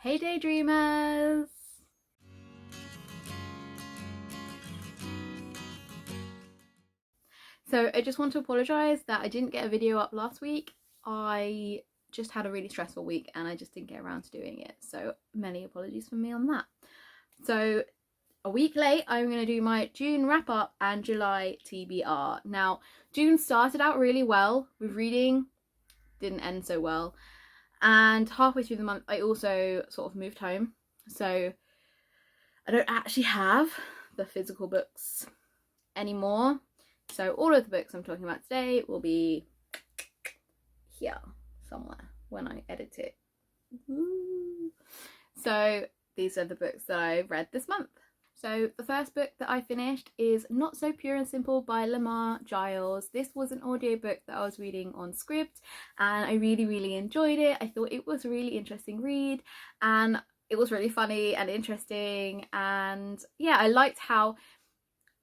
Hey daydreamers! So I just want to apologise that I didn't get a video up last week. I just had a really stressful week and I just didn't get around to doing it. So many apologies from me on that. So a week late, I'm going to do my June wrap up and July TBR. Now, June started out really well with reading, didn't end so well. And halfway through the month, I also sort of moved home. So I don't actually have the physical books anymore. So all of the books I'm talking about today will be here somewhere when I edit it. Woo. So these are the books that I read this month. So the first book that I finished is Not So Pure and Simple by Lamar, Giles. This was an audiobook that I was reading on Scribd and I really enjoyed it. I thought it was a really interesting read and it was really funny and interesting, and yeah, I liked how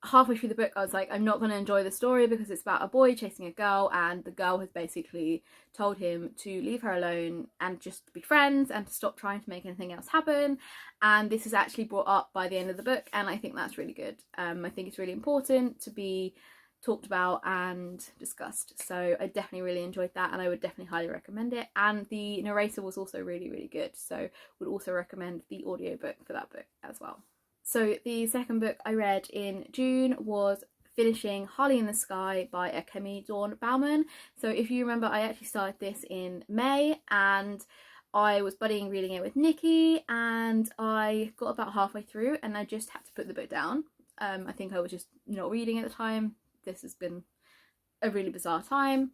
halfway through the book I was like, I'm not going to enjoy the story because it's about a boy chasing a girl and the girl has basically told him to leave her alone and just be friends and to stop trying to make anything else happen. And this is actually brought up by the end of the book and I think that's really good. I think it's really important to be talked about and discussed, so I definitely really enjoyed that and I would definitely highly recommend it. And the narrator was also really good, so would also recommend the audiobook for that book as well. So the second book I read in June was finishing Harley in the Sky by Akemi Bowman. So if you remember, I actually started this in May and I was buddying reading it with Nikki and I got about halfway through and I just had to put the book down. I think I was just not reading at the time. This has been a really bizarre time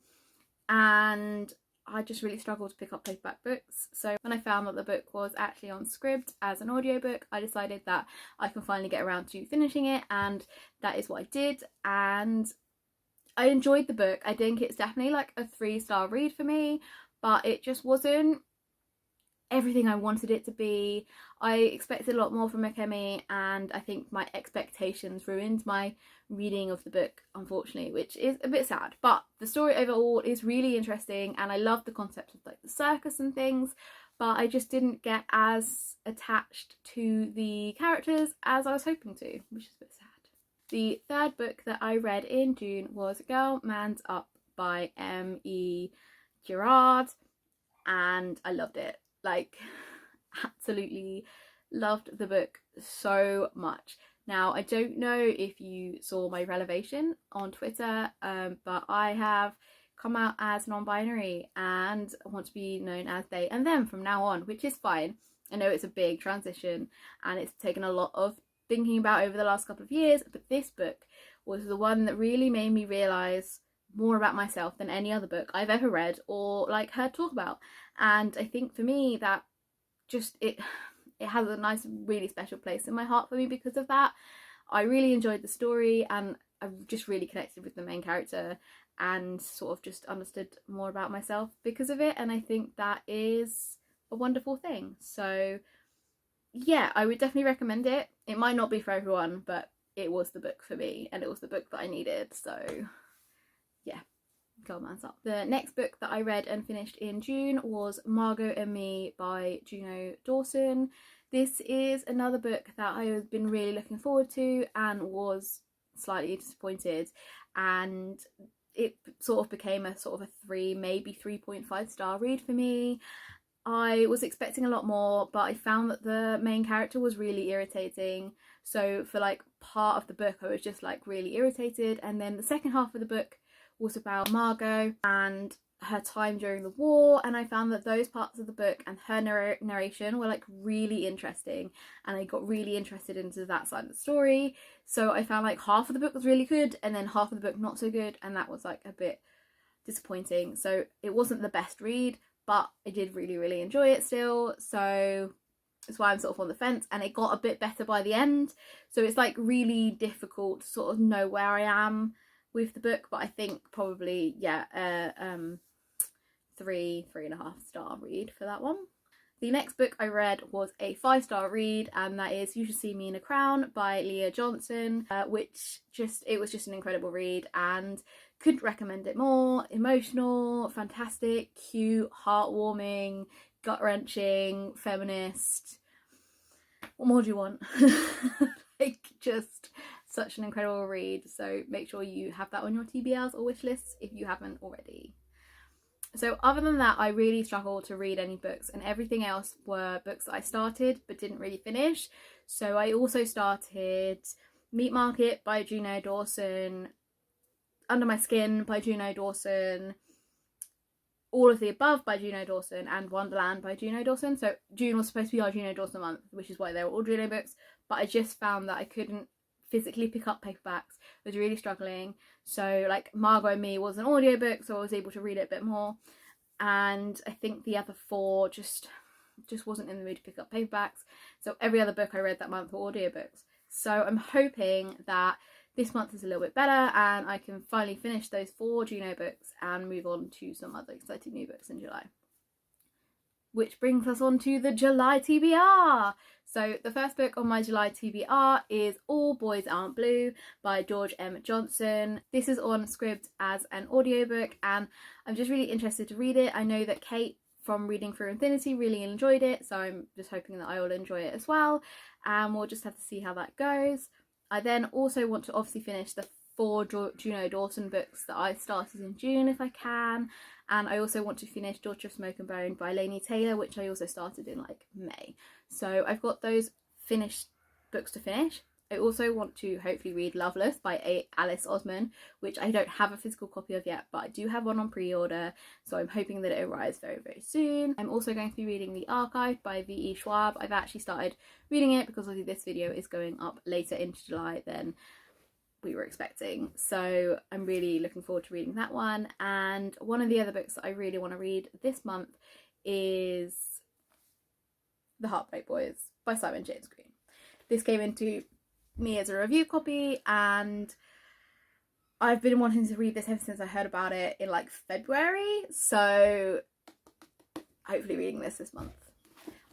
and I just really struggled to pick up paperback books. So when I found that the book was actually on Scribd as an audiobook, I decided that I can finally get around to finishing it, and that is what I did. And I enjoyed the book. I think it's definitely like a 3-star read for me, but it just wasn't everything I wanted it to be. I expected a lot more from Akemi and I think my expectations ruined my reading of the book, unfortunately, which is a bit sad. But the story overall is really interesting and I love the concept of like the circus and things, but I just didn't get as attached to the characters as I was hoping to, which is a bit sad. The third book that I read in June was Girl Man's Up by M.E. Girard and I loved it. Like, absolutely loved the book so much. Now, I don't know if you saw my revelation on Twitter, but I have come out as non-binary and want to be known as they and them from now on, which is fine. I know it's a big transition and it's taken a lot of thinking about over the last couple of years, but this book was the one that really made me realise more about myself than any other book I've ever read or like heard talk about. And I think for me that just it has a nice, really special place in my heart for me because of that. I really enjoyed the story and I just really connected with the main character and sort of just understood more about myself because of it, and I think that is a wonderful thing. So yeah, I would definitely recommend it. It might not be for everyone, but it was the book for me and it was the book that I needed, so yeah, Girl Man's Up. The next book that I read and finished in June was Margot and Me by Juno, Dawson. This is another book that I have been really looking forward to and was slightly disappointed, and it sort of became a sort of a 3, maybe 3.5 star read for me. I was expecting a lot more, but I found that the main character was really irritating. So for like part of the book I was just like really irritated, and then the second half of the book was about Margot and her time during the war, and I found that those parts of the book and her narration were like really interesting and I got really interested into that side of the story. So I found like half of the book was really good and then half of the book not so good, and that was like a bit disappointing. So it wasn't the best read, but I did really enjoy it still, so that's why I'm sort of on the fence, and it got a bit better by the end. So it's like really difficult to sort of know where I am with the book, but I think probably 3.5 star read for that one. The next book I read was a 5-star read, and that is You Should See Me in a Crown by Leah, Johndon, which it was just an incredible read and couldn't recommend it more. Emotional, fantastic, cute, heartwarming, gut-wrenching, feminist. What more do you want? Like, just such an incredible read. So make sure you have that on your TBRs or wish lists if you haven't already. So other than that, I really struggled to read any books, and everything else were books that I started but didn't really finish. So I also started Meat Market by Juno Dawson, Under My Skin by Juno Dawson, All of the Above by Juno Dawson, and Wonderland by Juno Dawson. So June was supposed to be our Juno Dawson month, which is why they were all Juno books, but I just found that I couldn't physically pick up paperbacks. I was really struggling. So like Margot and Me was an audiobook, so I was able to read it a bit more, and I think the other 4 just wasn't in the mood to pick up paperbacks. So every other book I read that month were audiobooks. So I'm hoping that this month is a little bit better and I can finally finish those 4 Juno books and move on to some other exciting new books in July. Which brings us on to the July TBR. So the first book on my July TBR is All Boys Aren't Blue by George M. Johnson. This is on Scribd as an audiobook, and I'm just really interested to read it. I know that Kate from Reading Through Infinity really enjoyed it, so I'm just hoping that I will enjoy it as well, and we'll just have to see how that goes. I then also want to obviously finish the 4 Juno Dawson books that I started in June if I can, and I also want to finish Daughter of Smoke and Bone by Laini Taylor, which I also started in like May. So I've got those finished books to finish. I also want to hopefully read Loveless by Alice Oseman, which I don't have a physical copy of yet, but I do have one on pre-order, so I'm hoping that it arrives very, very soon. I'm also going to be reading The Archive by V.E. Schwab. I've actually started reading it because obviously this video is going up later into July than we were expecting, so I'm really looking forward to reading that one. And one of the other books that I really want to read this month is The Heartbreak Boys by Simon James Green. This came into me as a review copy, and I've been wanting to read this ever since I heard about it in like February, so hopefully reading this month.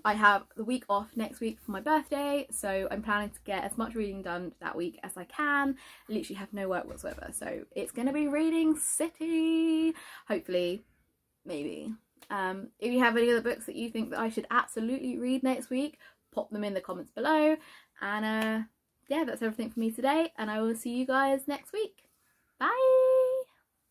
I have the week off next week for my birthday, so I'm planning to get as much reading done that week as I can. I literally have no work whatsoever, so it's going to be reading city, hopefully, maybe. If you have any other books that you think that I should absolutely read next week, pop them in the comments below. And yeah, that's everything for me today, and I will see you guys next week. Bye!